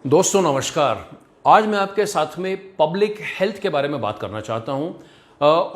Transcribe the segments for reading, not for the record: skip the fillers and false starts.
दोस्तों नमस्कार। आज मैं आपके साथ में पब्लिक हेल्थ के बारे में बात करना चाहता हूं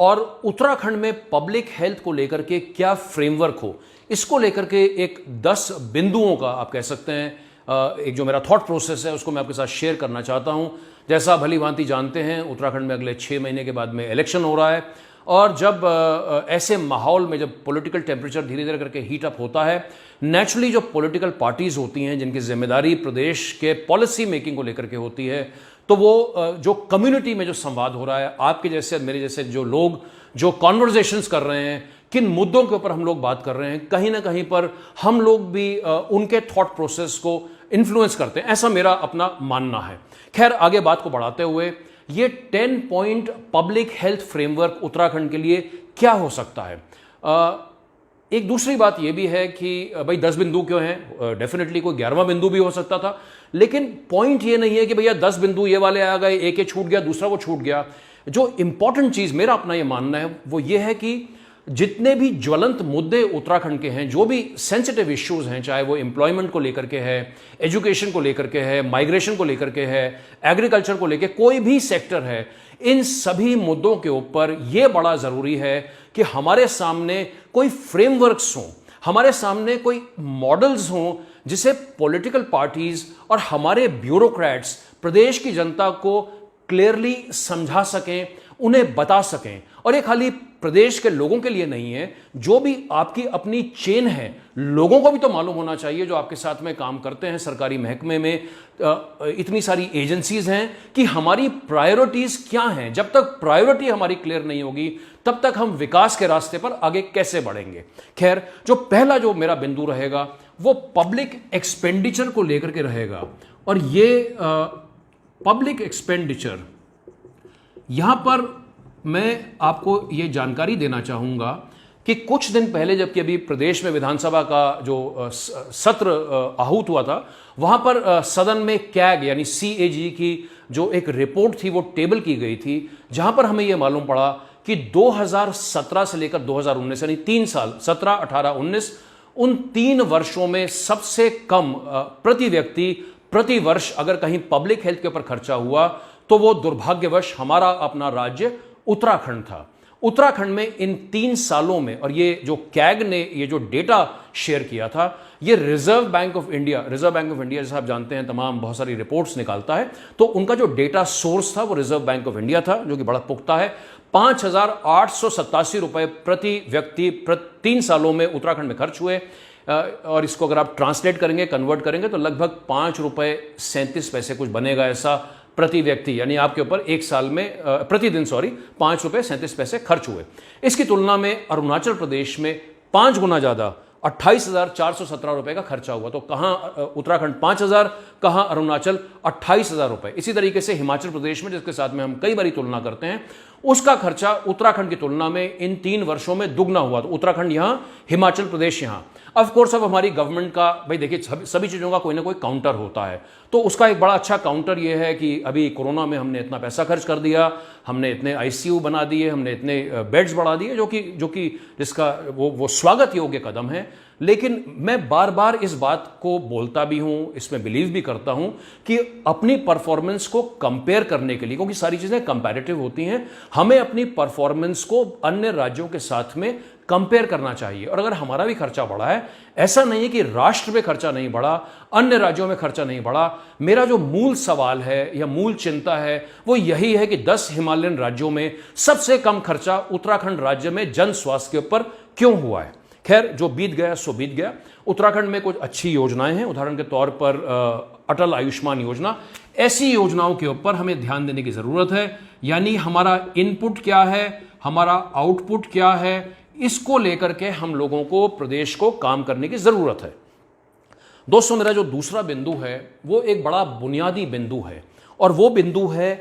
और उत्तराखंड में पब्लिक हेल्थ को लेकर के क्या फ्रेमवर्क हो, इसको लेकर के एक 10 बिंदुओं का आप कह सकते हैं एक जो मेरा थॉट प्रोसेस है उसको मैं आपके साथ शेयर करना चाहता हूं। जैसा आप भली भांति जानते हैं, उत्तराखंड में अगले 6 महीने के बाद में इलेक्शन हो रहा है और जब ऐसे माहौल में जब पॉलिटिकल टेम्परेचर धीरे धीरे करके हीट अप होता है, नेचुरली जो पॉलिटिकल पार्टीज होती हैं जिनकी जिम्मेदारी प्रदेश के पॉलिसी मेकिंग को लेकर के होती है, तो वो जो कम्युनिटी में जो संवाद हो रहा है, आपके जैसे मेरे जैसे जो लोग जो कॉन्वर्जेशंस कर रहे हैं, किन मुद्दों के ऊपर हम लोग बात कर रहे हैं, कहीं ना कहीं पर हम लोग भी उनके थॉट प्रोसेस को इन्फ्लुएंस करते हैं, ऐसा मेरा अपना मानना है। खैर, आगे बात को बढ़ाते हुए ये 10 point public health framework Uttarakhand के लिए क्या हो सकता है। एक दूसरी बात यह भी है कि भाई 10 बिंदु क्यों हैं, डेफिनेटली कोई 11वां बिंदु भी हो सकता था, लेकिन पॉइंट ये नहीं है कि भैया 10 बिंदु ये वाले आ गए, एक ये छूट गया, दूसरा वो छूट गया। जो इंपॉर्टेंट चीज मेरा अपना ये मानना है वो ये है कि जितने भी ज्वलंत मुद्दे उत्तराखंड के हैं, जो भी सेंसिटिव इश्यूज हैं, चाहे वो एम्प्लॉयमेंट को लेकर के है, एजुकेशन को लेकर के है, माइग्रेशन को लेकर के है, एग्रीकल्चर को लेकर कोई भी सेक्टर है, इन सभी मुद्दों के ऊपर यह बड़ा जरूरी है कि हमारे सामने कोई फ्रेमवर्क्स हों, हमारे सामने कोई मॉडल्स हों जिसे पॉलिटिकल पार्टीज और हमारे ब्यूरोक्रेट्स प्रदेश की जनता को क्लियरली समझा सकें, उन्हें बता सकें। और ये खाली प्रदेश के लोगों के लिए नहीं है, जो भी आपकी अपनी चेन है, लोगों को भी तो मालूम होना चाहिए जो आपके साथ में काम करते हैं सरकारी महकमे में, इतनी सारी एजेंसीज हैं, कि हमारी प्रायोरिटीज क्या हैं। जब तक प्रायोरिटी हमारी क्लियर नहीं होगी तब तक हम विकास के रास्ते पर आगे कैसे बढ़ेंगे। खैर, जो पहला जो मेरा बिंदु रहेगा वो पब्लिक एक्सपेंडिचर को लेकर के रहेगा। और ये पब्लिक एक्सपेंडिचर, यहां पर मैं आपको ये जानकारी देना चाहूंगा कि कुछ दिन पहले जबकि अभी प्रदेश में विधानसभा का जो सत्र आहूत हुआ था, वहां पर सदन में कैग यानी CAG की जो एक रिपोर्ट थी वो टेबल की गई थी, जहां पर हमें यह मालूम पड़ा कि 2017 से लेकर 2019 यानी 3 साल 17, 18, 19, उन 3 वर्षों में सबसे कम प्रति व्यक्ति प्रति वर्ष अगर कहीं पब्लिक हेल्थ के ऊपर खर्चा हुआ तो वो दुर्भाग्यवश हमारा अपना राज्य उत्तराखंड था। उत्तराखंड में इन 3 सालों में, और ये जो कैग ने ये जो डेटा शेयर किया था, ये रिजर्व बैंक ऑफ इंडिया जैसा आप जानते हैं तमाम बहुत सारी रिपोर्ट्स निकालता है, तो उनका जो डेटा सोर्स था वो रिजर्व बैंक ऑफ इंडिया था, जो कि बड़ा पुख्ता है। 5,887 रुपए प्रति व्यक्ति 3 सालों में उत्तराखंड में खर्च हुए, और इसको अगर आप ट्रांसलेट करेंगे, कन्वर्ट करेंगे तो लगभग 5 रुपए 37 पैसे कुछ बनेगा ऐसा प्रति व्यक्ति, यानी आपके ऊपर एक साल में प्रतिदिन 5 रुपए 37 पैसे खर्च हुए। इसकी तुलना में अरुणाचल प्रदेश में 5 गुना ज्यादा 28,417 रुपए का खर्चा हुआ। तो कहां उत्तराखंड 5,000, कहां अरुणाचल 28,000 रुपए। इसी तरीके से हिमाचल प्रदेश में, जिसके साथ में हम कई बार तुलना करते हैं, उसका खर्चा उत्तराखंड की तुलना में इन 3 वर्षों में दुगना हुआ। तो उत्तराखंड यहां, हिमाचल प्रदेश यहां। ऑफ कोर्स अब हमारी गवर्नमेंट का, भाई देखिए, सभी चीजों का कोई ना कोई काउंटर होता है, तो उसका एक बड़ा अच्छा काउंटर यह है कि अभी कोरोना में हमने इतना पैसा खर्च कर दिया, हमने इतने ICU बना दिए, हमने इतने बेड्स बढ़ा दिए, जो कि जिसका वो स्वागत योग्य कदम है। लेकिन मैं बार बार इस बात को बोलता भी हूं, इसमें बिलीव भी करता हूं कि अपनी परफॉर्मेंस को कंपेयर करने के लिए, क्योंकि सारी चीजें कंपैरेटिव होती हैं, हमें अपनी परफॉर्मेंस को अन्य राज्यों के साथ में कंपेयर करना चाहिए। और अगर हमारा भी खर्चा बढ़ा है, ऐसा नहीं है कि राष्ट्र में खर्चा नहीं बढ़ा, अन्य राज्यों में खर्चा नहीं बढ़ा। मेरा जो मूल सवाल है या मूल चिंता है वो यही है कि 10 हिमालयन राज्यों में सबसे कम खर्चा उत्तराखंड राज्य में जन स्वास्थ्य के ऊपर क्यों हुआ है। खैर, जो बीत गया सो बीत गया। उत्तराखंड में कुछ अच्छी योजनाएं हैं, उदाहरण के तौर पर अटल आयुष्मान योजना। ऐसी योजनाओं के ऊपर हमें ध्यान देने की जरूरत है, यानी हमारा इनपुट क्या है, हमारा आउटपुट क्या है, इसको लेकर के हम लोगों को, प्रदेश को काम करने की जरूरत है। दोस्तों, मेरा जो दूसरा बिंदु है वो एक बड़ा बुनियादी बिंदु है, और वो बिंदु है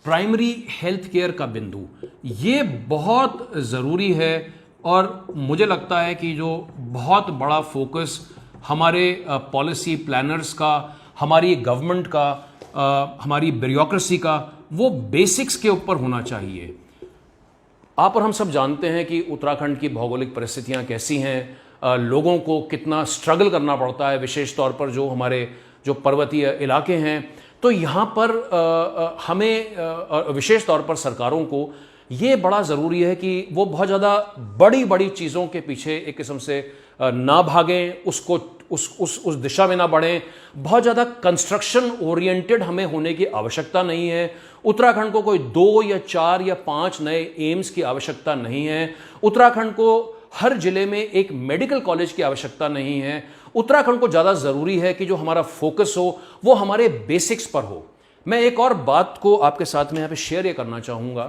प्राइमरी हेल्थ केयर का बिंदु। ये बहुत जरूरी है, और मुझे लगता है कि जो बहुत बड़ा फोकस हमारे पॉलिसी प्लानर्स का, हमारी गवर्नमेंट का, हमारी ब्यूरोक्रेसी का, वो बेसिक्स के ऊपर होना चाहिए। आप और हम सब जानते हैं कि उत्तराखंड की भौगोलिक परिस्थितियां कैसी हैं, लोगों को कितना स्ट्रगल करना पड़ता है, विशेष तौर पर जो हमारे जो पर्वतीय इलाके हैं। तो यहाँ पर हमें विशेष तौर पर सरकारों को ये बड़ा ज़रूरी है कि वो बहुत ज़्यादा बड़ी बड़ी चीज़ों के पीछे एक किस्म से ना भागें, उसको उस दिशा में ना बढ़ें। बहुत ज़्यादा कंस्ट्रक्शन ओरिएंटेड हमें होने की आवश्यकता नहीं है। उत्तराखंड को कोई 2 या 4 या 5 नए एम्स की आवश्यकता नहीं है। उत्तराखंड को हर जिले में एक मेडिकल कॉलेज की आवश्यकता नहीं है। उत्तराखंड को ज़्यादा ज़रूरी है कि जो हमारा फोकस हो वो हमारे बेसिक्स पर हो। मैं एक और बात को आपके साथ में यहाँ पे शेयर ये करना चाहूँगा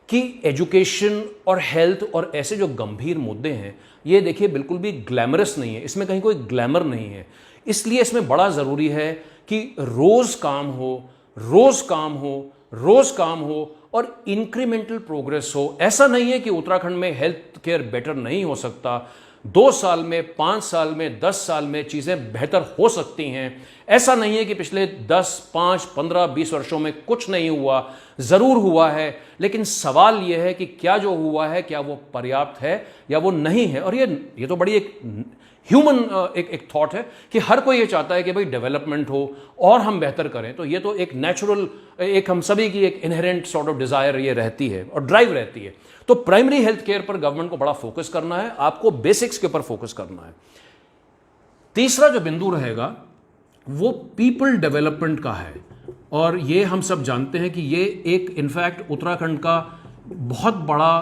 कि एजुकेशन और हेल्थ और ऐसे जो गंभीर मुद्दे हैं, ये देखिए बिल्कुल भी ग्लैमरस नहीं है, इसमें कहीं कोई ग्लैमर नहीं है। इसलिए इसमें बड़ा ज़रूरी है कि रोज़ काम हो, रोज़ काम हो, रोज़ काम हो और इंक्रीमेंटल प्रोग्रेस हो। ऐसा नहीं है कि उत्तराखंड में हेल्थ केयर बेटर नहीं हो सकता। 2 साल में, 5 साल में, 10 साल में चीज़ें बेहतर हो सकती हैं। ऐसा नहीं है कि पिछले 10, 5, 15, 20 वर्षों में कुछ नहीं हुआ, ज़रूर हुआ है। लेकिन सवाल यह है कि क्या जो हुआ है क्या वो पर्याप्त है या वो नहीं है। और ये तो बड़ी एक ह्यूमन एक थॉट है कि हर कोई ये चाहता है कि भाई डेवलपमेंट हो और हम बेहतर करें। तो ये तो एक नेचुरल, एक हम सभी की एक इनहेरेंट सॉर्ट ऑफ डिज़ायर ये रहती है और ड्राइव रहती है। तो प्राइमरी हेल्थ केयर पर गवर्नमेंट को बड़ा फोकस करना है, आपको बेसिक्स के ऊपर फोकस करना है। तीसरा जो बिंदु रहेगा वो पीपल डेवलपमेंट का है। और ये हम सब जानते हैं कि ये एक इनफैक्ट उत्तराखंड का बहुत बड़ा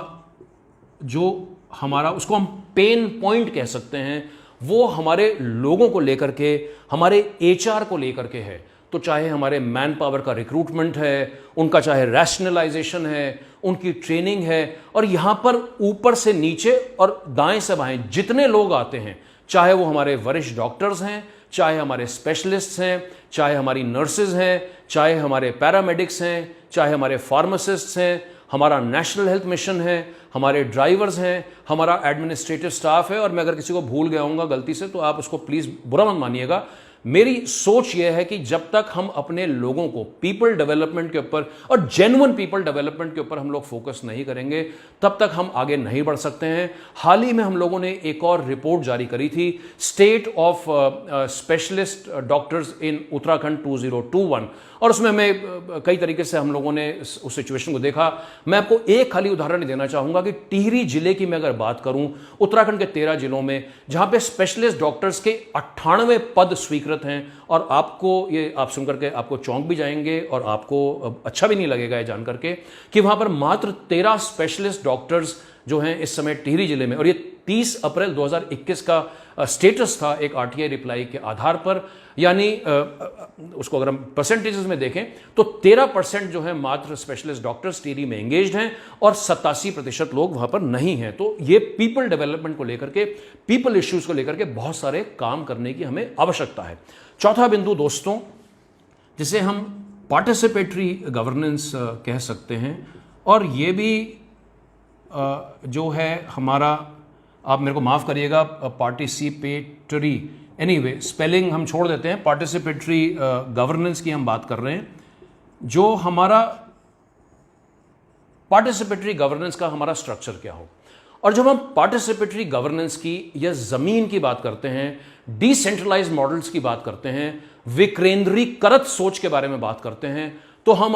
जो हमारा, उसको हम पेन पॉइंट कह सकते हैं, वो हमारे लोगों को लेकर के, हमारे एचआर को लेकर के है। तो चाहे हमारे मैन पावर का रिक्रूटमेंट है, उनका चाहे रैशनलाइजेशन है, उनकी ट्रेनिंग है, और यहाँ पर ऊपर से नीचे और दाएं से बाएं जितने लोग आते हैं, चाहे वो हमारे वरिष्ठ डॉक्टर्स हैं, चाहे हमारे स्पेशलिस्ट्स हैं, चाहे हमारी नर्सेज हैं, चाहे हमारे पैरामेडिक्स हैं, चाहे हमारे फार्मासिस्ट्स हैं, हमारा नेशनल हेल्थ मिशन है, हमारे ड्राइवर्स हैं, हमारा एडमिनिस्ट्रेटिव स्टाफ है। और मैं अगर किसी को भूल गया हूँगा गलती से तो आप उसको प्लीज़ बुरा मत मानिएगा। मेरी सोच यह है कि जब तक हम अपने लोगों को पीपल डेवलपमेंट के ऊपर और जेन्युइन पीपल डेवलपमेंट के ऊपर हम लोग फोकस नहीं करेंगे, तब तक हम आगे नहीं बढ़ सकते हैं। हाल ही में हम लोगों ने एक और रिपोर्ट जारी करी थी, स्टेट ऑफ स्पेशलिस्ट डॉक्टर्स इन उत्तराखंड 2021, और उसमें हमें कई तरीके से हम लोगों ने उस सिचुएशन को देखा। मैं आपको एक खाली उदाहरण देना चाहूँगा कि टिहरी जिले की मैं अगर बात करूँ, उत्तराखंड के 13 जिलों में जहाँ पे स्पेशलिस्ट डॉक्टर्स के 98 पद स्वीकृत हैं, और आपको ये आप सुनकर के आपको चौंक भी जाएंगे और आपको अच्छा भी नहीं लगेगा ये जान करके कि वहाँ पर मात्र 13 स्पेशलिस्ट डॉक्टर्स जो हैं इस समय टिहरी जिले में। और ये 30 अप्रैल 2021 का स्टेटस था एक आरटीआई रिप्लाई के आधार पर, यानी उसको अगर हम परसेंटेजेस में देखें तो 13% जो है मात्र स्पेशलिस्ट डॉक्टर्स टिहरी में एंगेज्ड हैं और 87% लोग वहां पर नहीं हैं। तो ये पीपल डेवलपमेंट को लेकर के, पीपल इश्यूज को लेकर के बहुत सारे काम करने की हमें आवश्यकता है। चौथा बिंदु दोस्तों, जिसे हम पार्टिसिपेटरी गवर्नेंस कह सकते हैं, और ये भी जो है हमारा, आप मेरे को माफ़ करिएगा, पार्टिसिपेटरी, एनीवे स्पेलिंग हम छोड़ देते हैं, पार्टिसिपेटरी गवर्नेंस की हम बात कर रहे हैं। जो हमारा पार्टिसिपेटरी गवर्नेंस का हमारा स्ट्रक्चर क्या हो, और जब हम पार्टिसिपेटरी गवर्नेंस की या ज़मीन की बात करते हैं, डिसेंट्रलाइज्ड मॉडल्स की बात करते हैं, विकेंद्रीकृत सोच के बारे में बात करते हैं, तो हम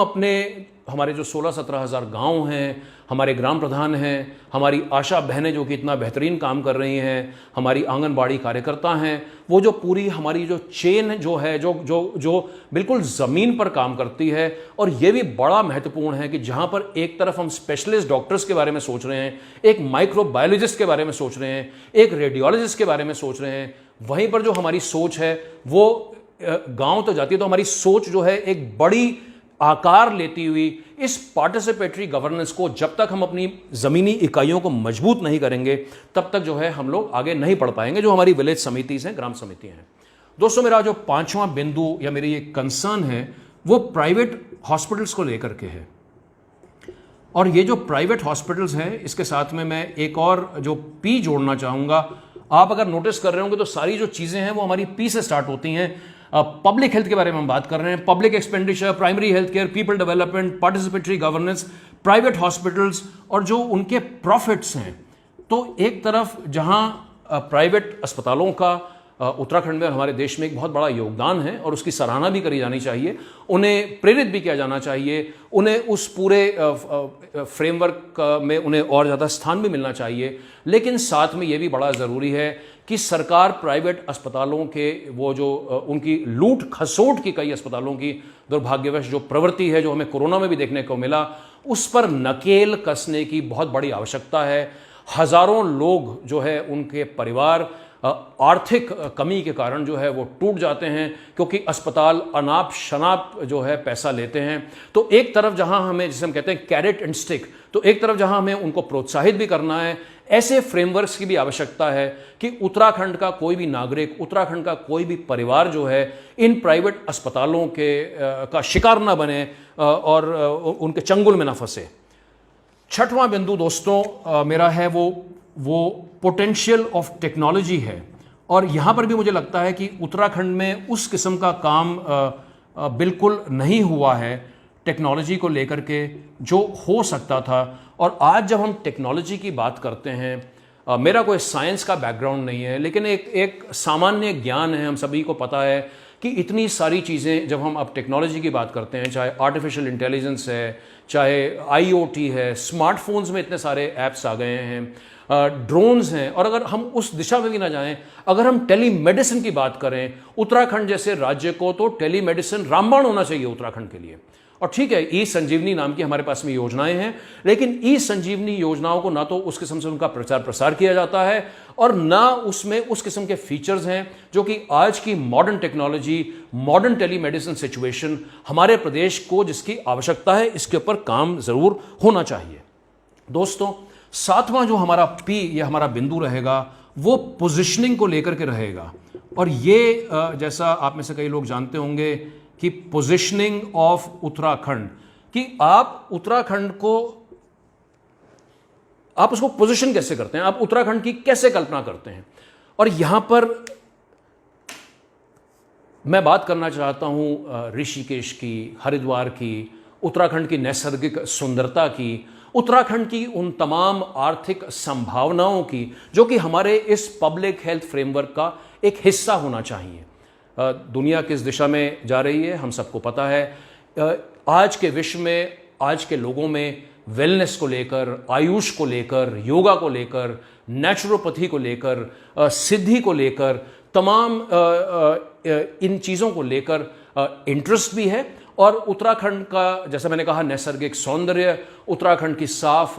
हमारे जो 16-17 हज़ार गाँव हैं, हमारे ग्राम प्रधान हैं, हमारी आशा बहनें जो कि इतना बेहतरीन काम कर रही हैं, हमारी आंगनबाड़ी कार्यकर्ता हैं, वो जो पूरी हमारी जो चेन जो है, जो बिल्कुल ज़मीन पर काम करती है। और ये भी बड़ा महत्वपूर्ण है कि जहाँ पर एक तरफ हम स्पेशलिस्ट डॉक्टर्स के बारे में सोच रहे हैं, एक माइक्रोबायोलॉजिस्ट के बारे में सोच रहे हैं, एक रेडियोलॉजिस्ट के बारे में सोच रहे हैं, वहीं पर जो हमारी सोच है वो गाँव तो जाती है। तो हमारी सोच जो है एक बड़ी आकार लेती हुई इस पार्टिसिपेटरी गवर्नेंस को, जब तक हम अपनी ज़मीनी इकाइयों को मजबूत नहीं करेंगे, तब तक जो है हम लोग आगे नहीं बढ़ पाएंगे, जो हमारी विलेज समितिज हैं, ग्राम समितियां हैं। दोस्तों, मेरा जो 5वां बिंदु या मेरी ये कंसर्न है वो प्राइवेट हॉस्पिटल्स को लेकर के है। और ये जो प्राइवेट हॉस्पिटल्स हैं, इसके साथ में मैं एक और जो पी जोड़ना चाहूँगा। आप अगर नोटिस कर रहे होंगे तो सारी जो चीज़ें हैं वो हमारी पी से स्टार्ट होती हैं। पब्लिक हेल्थ के बारे में हम बात कर रहे हैं, public expenditure, primary health care, people development, participatory governance, private hospitals और जो उनके प्रॉफिट्स हैं। तो एक तरफ जहां प्राइवेट अस्पतालों का उत्तराखंड में और हमारे देश में एक बहुत बड़ा योगदान है और उसकी सराहना भी करी जानी चाहिए, उन्हें प्रेरित भी किया जाना चाहिए, उन्हें उस पूरे फ्रेमवर्क में उन्हें और ज़्यादा स्थान भी मिलना चाहिए। लेकिन साथ में ये भी बड़ा ज़रूरी है कि सरकार प्राइवेट अस्पतालों के वो जो उनकी लूट खसोट की कई अस्पतालों की दुर्भाग्यवश जो प्रवृत्ति है, जो हमें कोरोना में भी देखने को मिला, उस पर नकेल कसने की बहुत बड़ी आवश्यकता है। हज़ारों लोग जो है उनके परिवार आर्थिक कमी के कारण जो है वो टूट जाते हैं क्योंकि अस्पताल अनाप शनाप जो है पैसा लेते हैं। तो एक तरफ जहां हमें, जिसे हम कहते हैं कैरेट एंड स्टिक, तो एक तरफ जहां हमें उनको प्रोत्साहित भी करना है, ऐसे फ्रेमवर्क्स की भी आवश्यकता है कि उत्तराखंड का कोई भी नागरिक, उत्तराखंड का कोई भी परिवार जो है इन प्राइवेट अस्पतालों के का शिकार ना बने और उनके चंगुल में ना फंसे। छठवां बिंदु दोस्तों मेरा है वो पोटेंशियल ऑफ टेक्नोलॉजी है। और यहाँ पर भी मुझे लगता है कि उत्तराखंड में उस किस्म का काम बिल्कुल नहीं हुआ है टेक्नोलॉजी को लेकर के जो हो सकता था। और आज जब हम टेक्नोलॉजी की बात करते हैं, मेरा कोई साइंस का बैकग्राउंड नहीं है, लेकिन एक सामान्य ज्ञान है, हम सभी को पता है कि इतनी सारी चीज़ें जब हम अब टेक्नोलॉजी की बात करते हैं, चाहे आर्टिफिशियल इंटेलिजेंस है, चाहे IoT है, स्मार्टफोन्स में इतने सारे ऐप्स आ गए हैं, ड्रोन्स हैं, और अगर हम उस दिशा में भी ना जाएं, अगर हम टेलीमेडिसिन की बात करें, उत्तराखंड जैसे राज्य को तो टेलीमेडिसिन रामबाण होना चाहिए उत्तराखंड के लिए। और ठीक है, ई संजीवनी नाम की हमारे पास में योजनाएं हैं, लेकिन ई संजीवनी योजनाओं को ना तो उस किस्म से उनका प्रचार प्रसार किया जाता है और ना उसमें उस किस्म के फीचर्स हैं जो कि आज की modern technology, modern telemedicine situation हमारे प्रदेश को जिसकी आवश्यकता है, इसके ऊपर काम जरूर होना चाहिए। दोस्तों, सातवां जो हमारा P या हमारा बिंदु रहेगा वो पोजिशनिंग को लेकर के रहेगा। और ये जैसा आप में से कई लोग जानते होंगे कि पोजिशनिंग ऑफ उत्तराखंड, कि आप उत्तराखंड को, आप उसको पोजीशन कैसे करते हैं, आप उत्तराखंड की कैसे कल्पना करते हैं। और यहां पर मैं बात करना चाहता हूं ऋषिकेश की, हरिद्वार की, उत्तराखंड की नैसर्गिक सुंदरता की, उत्तराखंड की उन तमाम आर्थिक संभावनाओं की जो कि हमारे इस पब्लिक हेल्थ फ्रेमवर्क का एक हिस्सा होना चाहिए। दुनिया किस दिशा में जा रही है हम सबको पता है। आज के विश्व में, आज के लोगों में वेलनेस को लेकर, आयुष को लेकर, योगा को लेकर, नेचुरोपैथी को लेकर, सिद्धि को लेकर, तमाम इन चीज़ों को लेकर इंटरेस्ट भी है। और उत्तराखंड का, जैसा मैंने कहा, नैसर्गिक सौंदर्य, उत्तराखंड की साफ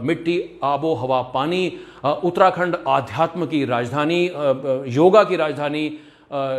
मिट्टी, आबो हवा, पानी, उत्तराखंड आध्यात्म की राजधानी, योगा की राजधानी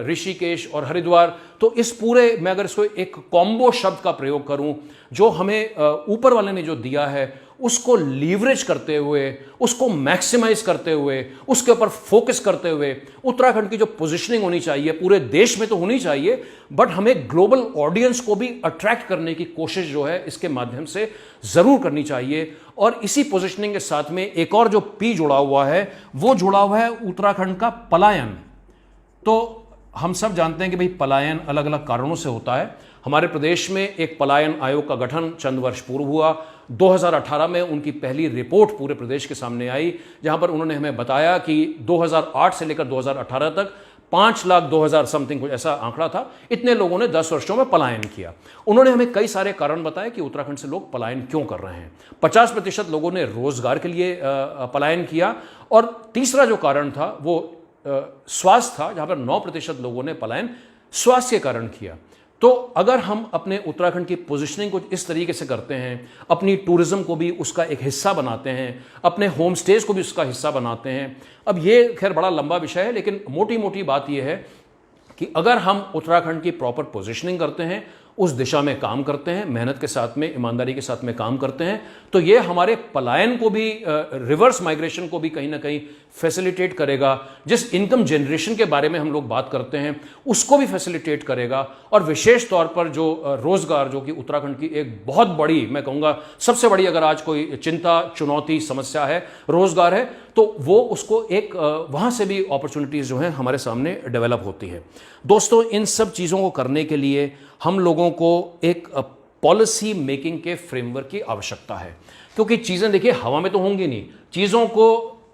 ऋषिकेश और हरिद्वार। तो इस पूरे, मैं अगर इसको एक कॉम्बो शब्द का प्रयोग करूं, जो हमें ऊपर वाले ने जो दिया है उसको लीवरेज करते हुए, उसको मैक्सिमाइज करते हुए, उसके ऊपर फोकस करते हुए उत्तराखंड की जो पोजीशनिंग होनी चाहिए, पूरे देश में तो होनी चाहिए, बट हमें ग्लोबल ऑडियंस को भी अट्रैक्ट करने की कोशिश जो है इसके माध्यम से जरूर करनी चाहिए। और इसी पोजीशनिंग के साथ में एक और जो P जुड़ा हुआ है, वो जुड़ा हुआ है उत्तराखंड का पलायन। तो हम सब जानते हैं कि भाई पलायन अलग अलग कारणों से होता है। हमारे प्रदेश में एक पलायन आयोग का गठन चंद वर्ष पूर्व हुआ। 2018 में उनकी पहली रिपोर्ट पूरे प्रदेश के सामने आई, जहां पर उन्होंने हमें बताया कि 2008 से लेकर 2018 तक 5,02,000 समथिंग कुछ ऐसा आंकड़ा था, इतने लोगों ने 10 वर्षों में पलायन किया। उन्होंने हमें कई सारे कारण बताए कि उत्तराखंड से लोग पलायन क्यों कर रहे हैं। 50% लोगों ने रोजगार के लिए पलायन किया, और तीसरा जो कारण था वो स्वास्थ्य था, जहां पर 9% लोगों ने पलायन स्वास्थ्य के कारण किया। तो अगर हम अपने उत्तराखंड की पोजीशनिंग को इस तरीके से करते हैं, अपनी टूरिज्म को भी उसका एक हिस्सा बनाते हैं, अपने होम स्टेज को भी उसका हिस्सा बनाते हैं। अब ये खैर बड़ा लंबा विषय है, लेकिन मोटी मोटी बात यह है कि अगर हम उत्तराखंड की प्रॉपर पोजीशनिंग करते हैं, उस दिशा में काम करते हैं, मेहनत के साथ में, ईमानदारी के साथ में काम करते हैं, तो ये हमारे पलायन को भी, रिवर्स माइग्रेशन को भी कहीं ना कहीं फैसिलिटेट करेगा। जिस इनकम जनरेशन के बारे में हम लोग बात करते हैं उसको भी फैसिलिटेट करेगा। और विशेष तौर पर जो रोजगार, जो कि उत्तराखंड की एक बहुत बड़ी, मैं कहूँगा सबसे बड़ी, अगर आज कोई चिंता, चुनौती, समस्या है, रोजगार है, तो वो उसको एक वहाँ से भी अपॉर्चुनिटीज़ जो हैं हमारे सामने डेवलप होती है। दोस्तों, इन सब चीज़ों को करने के लिए हम लोगों को एक पॉलिसी मेकिंग के फ्रेमवर्क की आवश्यकता है, क्योंकि चीज़ें देखिए हवा में तो होंगी नहीं, चीज़ों को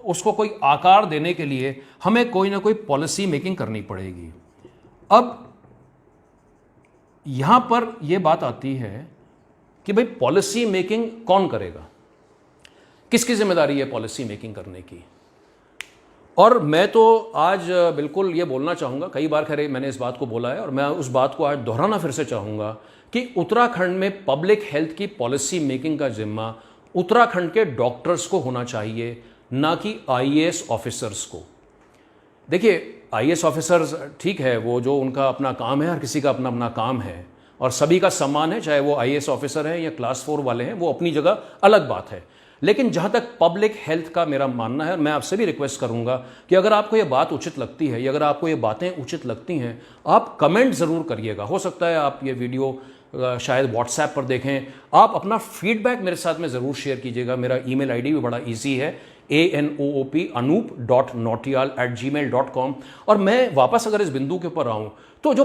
उसको कोई आकार देने के लिए हमें कोई ना कोई पॉलिसी मेकिंग करनी पड़ेगी। अब यहां पर यह बात आती है कि भाई पॉलिसी मेकिंग कौन करेगा, किसकी जिम्मेदारी है पॉलिसी मेकिंग करने की। और मैं तो आज बिल्कुल ये बोलना चाहूँगा, कई बार खैर मैंने इस बात को बोला है और मैं उस बात को आज दोहराना फिर से चाहूँगा कि उत्तराखंड में पब्लिक हेल्थ की पॉलिसी मेकिंग का जिम्मा उत्तराखंड के डॉक्टर्स को होना चाहिए, ना कि आईएएस ऑफिसर्स को। देखिए, आईएएस ऑफिसर्स ठीक है, वो जो उनका अपना काम है, हर किसी का अपना अपना काम है और सभी का सम्मान है, चाहे वो आईएएस ऑफिसर हैं या क्लास 4 वाले हैं, वो अपनी जगह अलग बात है। लेकिन जहां तक पब्लिक हेल्थ का मेरा मानना है, मैं आपसे भी रिक्वेस्ट करूंगा कि अगर आपको ये बात उचित लगती है या अगर आपको ये बातें उचित लगती हैं, आप कमेंट ज़रूर करिएगा। हो सकता है आप ये वीडियो शायद व्हाट्सएप पर देखें, आप अपना फीडबैक मेरे साथ में ज़रूर शेयर कीजिएगा। मेरा ईमेल आईडी भी बड़ा ईजी है, anoop.nautiyal@gmail.com। और मैं वापस अगर इस बिंदु के ऊपर आऊँ तो जो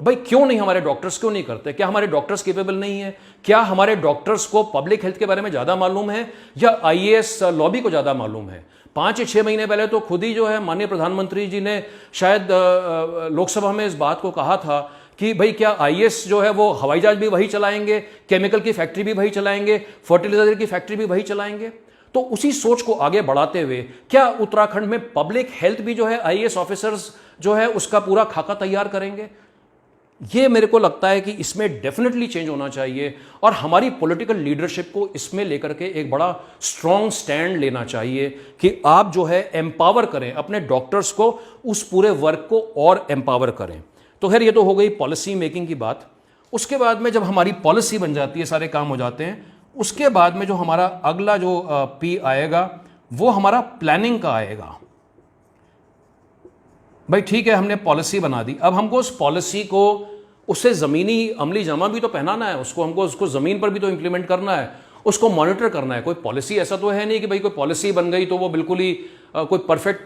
भाई क्यों नहीं हमारे डॉक्टर्स क्यों नहीं करते? क्या हमारे डॉक्टर्स केपेबल नहीं है? क्या हमारे डॉक्टर्स को पब्लिक हेल्थ के बारे में ज़्यादा मालूम है या आईएएस लॉबी को ज़्यादा मालूम है? 5 या 6 महीने पहले तो खुद ही जो है माननीय प्रधानमंत्री जी ने शायद लोकसभा में इस बात को कहा था कि भाई क्या आईएएस जो है वो हवाई जहाज भी वही चलाएंगे, केमिकल की फैक्ट्री भी वही चलाएंगे, फर्टिलाइजर की फैक्ट्री भी वही चलाएंगे। तो उसी सोच को आगे बढ़ाते हुए क्या उत्तराखंड में पब्लिक हेल्थ भी जो है आईएएस ऑफिसर्स जो है उसका पूरा खाका तैयार करेंगे? ये मेरे को लगता है कि इसमें डेफिनेटली चेंज होना चाहिए और हमारी पॉलिटिकल लीडरशिप को इसमें लेकर के एक बड़ा स्ट्रॉन्ग स्टैंड लेना चाहिए कि आप जो है एम्पावर करें अपने डॉक्टर्स को, उस पूरे वर्क को और एम्पावर करें। तो खैर ये तो हो गई पॉलिसी मेकिंग की बात। उसके बाद में जब हमारी पॉलिसी बन जाती है, सारे काम हो जाते हैं, उसके बाद में जो हमारा अगला जो पी आएगा वो हमारा प्लानिंग का आएगा। भाई ठीक है, हमने पॉलिसी बना दी, अब हमको उस पॉलिसी को उससे ज़मीनी अमली जामा भी तो पहनाना है, हमको उसको ज़मीन पर भी तो इम्प्लीमेंट करना है, उसको मॉनिटर करना है। कोई पॉलिसी ऐसा तो है नहीं कि भाई कोई पॉलिसी बन गई तो वो बिल्कुल ही कोई परफेक्ट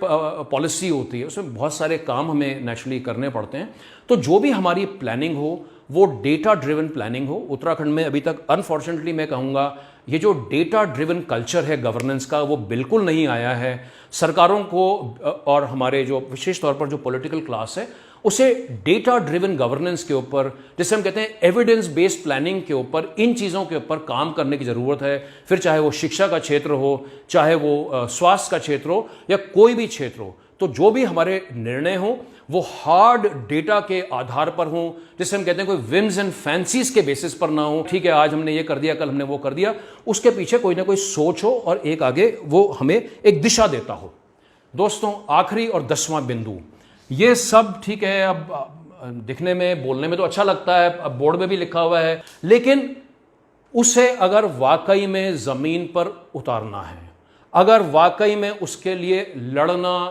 पॉलिसी होती है। उसमें बहुत सारे काम हमें नेचुरली करने पड़ते हैं। तो जो भी हमारी प्लानिंग हो वो डेटा ड्रिवन प्लानिंग हो। उत्तराखंड में अभी तक अनफॉर्चुनेटली मैं कहूँगा ये जो डेटा ड्रिवन कल्चर है गवर्नेंस का वो बिल्कुल नहीं आया है। सरकारों को और हमारे जो विशेष तौर पर जो पॉलिटिकल क्लास है उसे डेटा ड्रिवन गवर्नेंस के ऊपर, जिसे हम कहते हैं एविडेंस बेस्ड प्लानिंग के ऊपर, इन चीज़ों के ऊपर काम करने की ज़रूरत है। फिर चाहे वो शिक्षा का क्षेत्र हो, चाहे वो स्वास्थ्य का क्षेत्र हो या कोई भी क्षेत्र हो, तो जो भी हमारे निर्णय हो वो हार्ड डेटा के आधार पर हो, जिसे हम कहते हैं कोई विम्स एंड फैंसीज के बेसिस पर ना हो। ठीक है, आज हमने ये कर दिया, कल हमने वो कर दिया, उसके पीछे कोई ना कोई सोच हो और एक आगे वो हमें एक दिशा देता हो। दोस्तों, आखिरी और 10वां बिंदु, ये सब ठीक है, अब दिखने में बोलने में तो अच्छा लगता है, अब बोर्ड में भी लिखा हुआ है, लेकिन उसे अगर वाकई में जमीन पर उतारना है, अगर वाकई में उसके लिए लड़ना,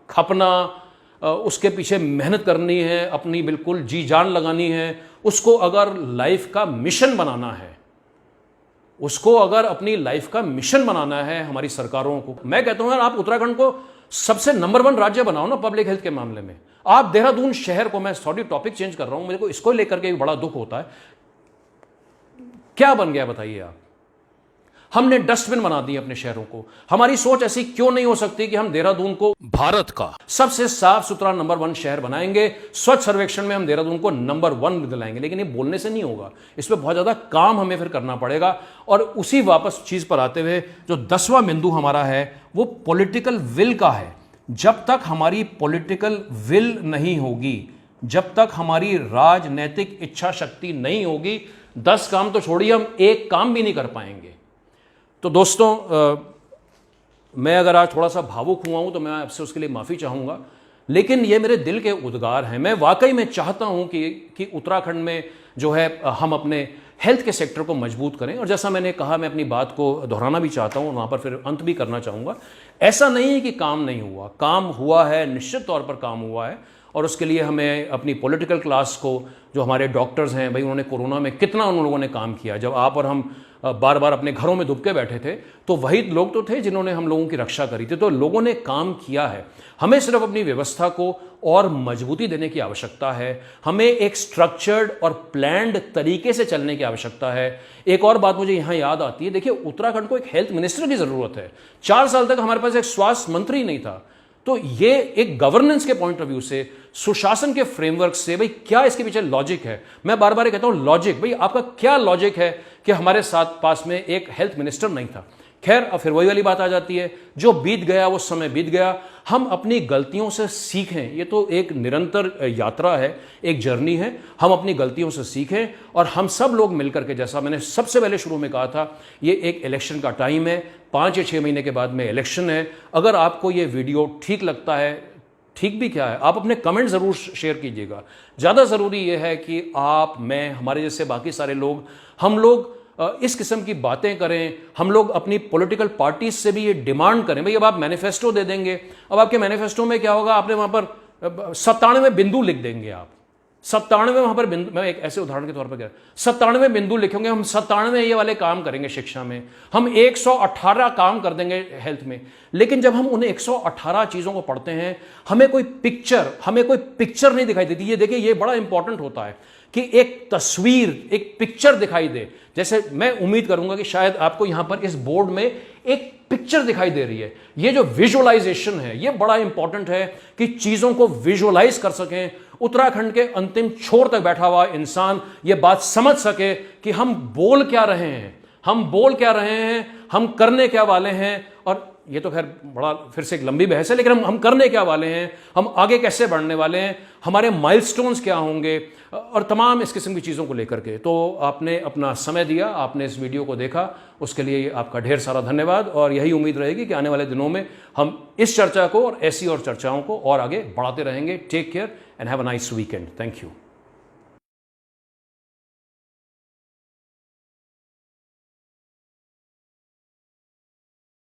खपना, उसके पीछे मेहनत करनी है, अपनी बिल्कुल जी जान लगानी है, उसको अगर लाइफ का मिशन बनाना है, उसको अगर अपनी लाइफ का मिशन बनाना है हमारी सरकारों को, मैं कहता हूं यार आप उत्तराखंड को सबसे नंबर 1 राज्य बनाओ ना पब्लिक हेल्थ के मामले में। आप देहरादून शहर को, मैं सॉरी टॉपिक चेंज कर रहा हूं, मेरे को इसको लेकर के बड़ा दुख होता है, क्या बन गया बताइए आप? हमने डस्टबिन बना दिए अपने शहरों को। हमारी सोच ऐसी क्यों नहीं हो सकती कि हम देहरादून को भारत का सबसे साफ सुथरा नंबर 1 शहर बनाएंगे, स्वच्छ सर्वेक्षण में हम देहरादून को नंबर 1 दिलाएंगे। लेकिन ये बोलने से नहीं होगा, इस पर बहुत ज्यादा काम हमें फिर करना पड़ेगा। और उसी वापस चीज पर आते हुए जो 10वां बिंदु हमारा है वो पॉलिटिकल विल का है। जब तक हमारी पॉलिटिकल विल नहीं होगी, जब तक हमारी राजनैतिक इच्छा शक्ति नहीं होगी, 10 काम तो छोड़िए, हम एक काम भी नहीं कर पाएंगे। तो दोस्तों, मैं अगर आज थोड़ा सा भावुक हुआ हूं तो मैं आपसे उसके लिए माफ़ी चाहूँगा, लेकिन ये मेरे दिल के उद्गार हैं। मैं वाकई में चाहता हूं कि उत्तराखंड में जो है हम अपने हेल्थ के सेक्टर को मजबूत करें। और जैसा मैंने कहा, मैं अपनी बात को दोहराना भी चाहता हूं, वहाँ पर फिर अंत भी करना चाहूँगा। ऐसा नहीं है कि काम नहीं हुआ, काम हुआ है, निश्चित तौर पर काम हुआ है। और उसके लिए हमें अपनी पॉलिटिकल क्लास को, जो हमारे डॉक्टर्स हैं भाई, उन्होंने कोरोना में कितना उन लोगों ने काम किया। जब आप और हम बार बार अपने घरों में दुबके बैठे थे तो वही लोग तो थे जिन्होंने हम लोगों की रक्षा करी थी। तो लोगों ने काम किया है। हमें सिर्फ अपनी व्यवस्था को और मजबूती देने की आवश्यकता है। हमें एक स्ट्रक्चर्ड और प्लान्ड तरीके से चलने की आवश्यकता है। एक और बात मुझे यहाँ याद आती है, देखिए उत्तराखंड को एक हेल्थ मिनिस्टर की ज़रूरत है। 4 साल तक हमारे पास एक स्वास्थ्य मंत्री नहीं था। तो ये एक गवर्नेंस के पॉइंट ऑफ व्यू से, सुशासन के फ्रेमवर्क से, भाई क्या इसके पीछे लॉजिक है। मैं बार बार कहता हूं लॉजिक, भाई आपका क्या लॉजिक है कि हमारे साथ पास में एक हेल्थ मिनिस्टर नहीं था। खैर, अब फिर वही वाली बात आ जाती है, जो बीत गया वो समय बीत गया। हम अपनी गलतियों से सीखें। ये तो एक निरंतर यात्रा है, एक जर्नी है। हम अपनी गलतियों से सीखें और हम सब लोग मिलकर के, जैसा मैंने सबसे पहले शुरू में कहा था, ये एक इलेक्शन का टाइम है। 5 या 6 महीने के बाद में इलेक्शन है। अगर आपको ये वीडियो ठीक लगता है, ठीक भी क्या है, आप अपने कमेंट ज़रूर शेयर कीजिएगा। ज़्यादा ज़रूरी यह है कि आप, मैं, हमारे जैसे बाकी सारे लोग, हम लोग इस किस्म की बातें करें। हम लोग अपनी पॉलिटिकल पार्टीज से भी ये डिमांड करें, भाई अब आप मैनिफेस्टो दे देंगे, अब आपके मैनिफेस्टो में क्या होगा, आपने वहाँ पर 97 बिंदु लिख देंगे। आप 97 वहाँ पर बिंदु, मैं एक ऐसे उदाहरण के तौर पर कह रहा हूँ, 97 बिंदु लिखेंगे, हम 97 ये वाले काम करेंगे शिक्षा में, हम 118 काम कर देंगे हेल्थ में। लेकिन जब हम उन 118 चीज़ों को पढ़ते हैं, हमें कोई पिक्चर नहीं दिखाई देती। ये देखिए, ये बड़ा इंपॉर्टेंट होता है कि एक तस्वीर, एक पिक्चर दिखाई दे। जैसे मैं उम्मीद करूंगा कि शायद आपको यहां पर इस बोर्ड में एक पिक्चर दिखाई दे रही है। ये जो विजुअलाइजेशन है, ये बड़ा इंपॉर्टेंट है कि चीजों को विजुअलाइज कर सकें। उत्तराखंड के अंतिम छोर तक बैठा हुआ इंसान ये बात समझ सके कि हम बोल क्या रहे हैं, हम करने क्या वाले हैं। और ये तो खैर बड़ा फिर से एक लंबी बहस है, लेकिन हम करने क्या वाले हैं, हम आगे कैसे बढ़ने वाले हैं, हमारे माइलस्टोन्स क्या होंगे, और तमाम इस किस्म की चीज़ों को लेकर के। तो आपने अपना समय दिया, आपने इस वीडियो को देखा, उसके लिए आपका ढेर सारा धन्यवाद। और यही उम्मीद रहेगी कि आने वाले दिनों में हम इस चर्चा को और ऐसी और चर्चाओं को और आगे बढ़ाते रहेंगे। Take care and have a nice weekend. Thank you.